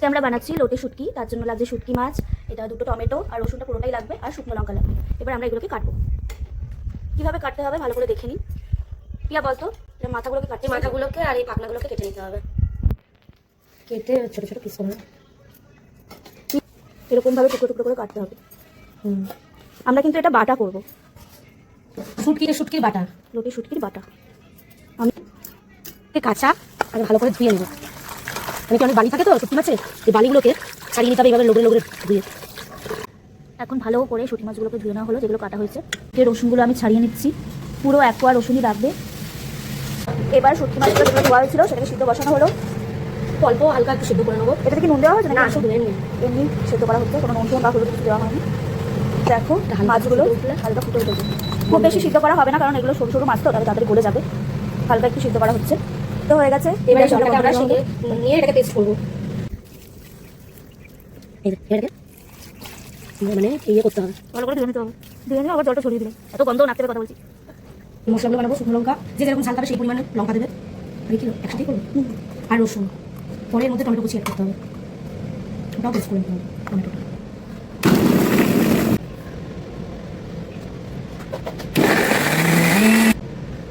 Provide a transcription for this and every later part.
আজকে আমরা বানাচ্ছি লোটে শুটকি। তার জন্য লাগছে শুটকি মাছ, এটা দুটো টমেটো আর রসুনটা পুরোটাই লাগবে, আর শুকনো লঙ্কা লাগবে। এবার আমরা এগুলোকে কাটবো। কীভাবে কাটতে হবে ভালো করে দেখে নিন। পিয়া বলতো, এটা মাথাগুলোকে কাটতে, মাথাগুলোকে আর এই পাখনাগুলোকে কেটে নিতে হবে। কেটে ছোট ছোট পিস করে এরকমভাবে টুকরো টুকরো করে কাটতে হবে। আমরা কিন্তু এটা বাটা করবো, শুটকির বাটা, লোটে শুটকির বাটা। আমি কাঁচা আগে ভালো করে ধুয়ে নেব। অনেক বালি থাকে তো শুটকি মাছে, এই বালিগুলোকে ছাড়িয়ে নিতে হবে এইভাবে লোগড়ে লোগড়ে ধুয়ে। এখন ভালো করে শুটকি মাছগুলোকে ধুয়ে নেওয়া হলো, যেগুলো কাটা হয়েছে। যে রসুনগুলো আমি ছাড়িয়ে নিচ্ছি, পুরো 1 কোয়া রসুনই লাগবে। এবার শুটকি মাছগুলো যেগুলো ধোয়া হয়েছিল সেটাকে সিদ্ধ বসানো হলো। অল্প হালকা একটু সিদ্ধ করে নেবো। এটা কি নুন দেওয়া হয়েছে? না, শুধু এমনি এমনি সিদ্ধ করা হচ্ছে, কোনো নুন বা হলুদ কিছু দেওয়া হয়নি। দেখো মাছগুলো হালকা ফুটে উঠেছে। খুব বেশি সিদ্ধ করা হবে না, কারণ এগুলো সরু সরু মাছ তো, তাহলে তাড়াতাড়ি গলে যাবে। হালকা একটু সিদ্ধ করা হচ্ছে, তো হয়ে গেছে। এবার আমরা সঙ্গে নিয়ে এটাকে পেস্ট করবো। মানে ইয়ে করতে হবে, ভালো করে ধুয়ে নিতে হবে। ধুয়ে নিয়ে আবার জলটা ছড়িয়ে দিলে, এত গন্ধ নাকতে কথা বলছি। মশলাগুলো বানাবো। শুকনো লঙ্কা, যে যেরকম ঝাল খাবে সেই পরিমাণে লঙ্কা দেবে। দেখি একসাথেই করবো। আর রসুন, পরে এর মধ্যে টমেটো কুচি অ্যাড করতে হবে। ওটাও পেস্ট করে নিতে হবে টমেটোটা।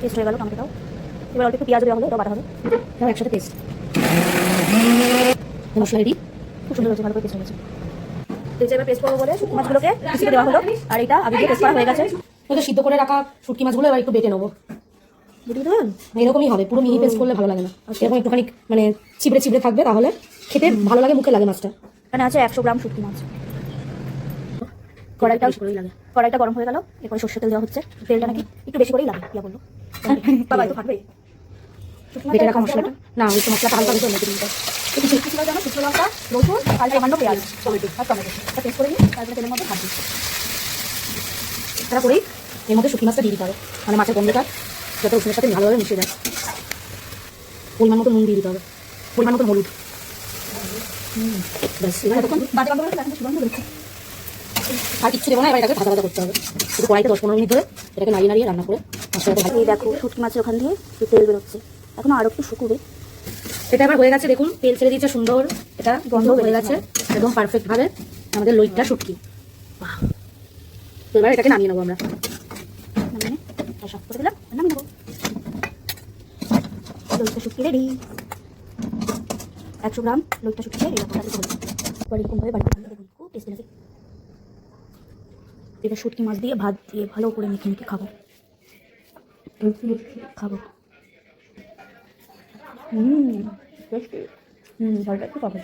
পেস্ট হয়ে গেল টমেটোটাও। এবার অল্প একটু পেঁয়াজ দেওয়া হলো, ওটাও বাটা হবে। তাও একসাথে পেস্ট। মশলা রেডি, খুব সুন্দর হয়েছে, ভালো করে পেস্ট হয়ে গেছে। এবার পেস্ট করবো বলে শুকনো মাছগুলোকে কুচিয়ে দেওয়া হলো, আর এটা আগে দিয়ে পেস্ট করা হয়ে গেছে। ওটা সিদ্ধ করে রাখা শুটকি মাছগুলো এবার একটু বেটে নেবো। বুঝতে পারলেন? এরকমই হবে, পুরো মিহি পেস্ট করলে ভালো লাগে না। এরকম একটুখানি মানে চিবড়ে চিবড়ে থাকবে, তাহলে খেতে ভালো লাগে, মুখে লাগে মাছটা। এখানে আছে 100 গ্রাম শুটকি মাছ। কড়াইটা গরম হয়ে গেল, এরপরে সর্ষের তেল দেওয়া হচ্ছে। তেলটা নাকি একটু বেশি করেই লাগে, কি বললো বাবা? একটু থাকবে বেটে রাখা মশলাটা, না ওই মশলাটা হালকা করে মেখে দিতে হবে। একটু শুকনো ছিল যেন, শুকনো লঙ্কা, রসুন আর সামান্য পেঁয়াজ, টমেটো এটা পেস্ট করে নিই। তারপরে তেলের মধ্যে ভাজছি। তারপরেই এর মধ্যে শুকনো মাছটা দিয়ে দিতে হবে, মানে মাছের গন্ধটা যাতে রসুনের সাথে ভালোভাবে মিশে যায়। পরিমাণ মতো নুন দিয়ে দিতে হবে, পরিমাণ মতো হলুদ। ব্যাস, এবার তখন বাজে গন্ধ বেরোচ্ছে, এখন সুগন্ধ বেরোচ্ছে। আর কিচ্ছু দেবো না। এবার এটাকে ভাজা ভাজা করতে হবে, শুধু কড়াইতে 10-15 মিনিট ধরে এটাকে নাড়িয়ে নাড়িয়ে রান্না করে মশলাটা ভালো। এই দেখো শুটকি মাছের ওখান দিয়ে তেল বেরোচ্ছে, এখন আরো একটু শুকুবে। এটা এবার হয়ে গেছে, দেখুন তেল ছেড়ে দিয়েছে সুন্দর, এটা গন্ধ হয়ে গেছে একদম পারফেক্ট ভাবে আমাদের লইটটা শুটকি। তো এবার এটাকে নামিয়ে নেবো আমরা। সব করে দিলাম, নামিয়ে নেবো। লইট্টা শুটকি রেডি। 100 গ্রাম লইট্টা শুটকি রেডি। এরকমভাবে বাড়িতে বানিয়ে দেখুন, খুব টেস্টি লাগে। এটা শুটকি মাছ দিয়ে ভাত দিয়ে ভালো করে মেখে মেখে খাবো। টেস্টি। ভালোটা একটু পাবো।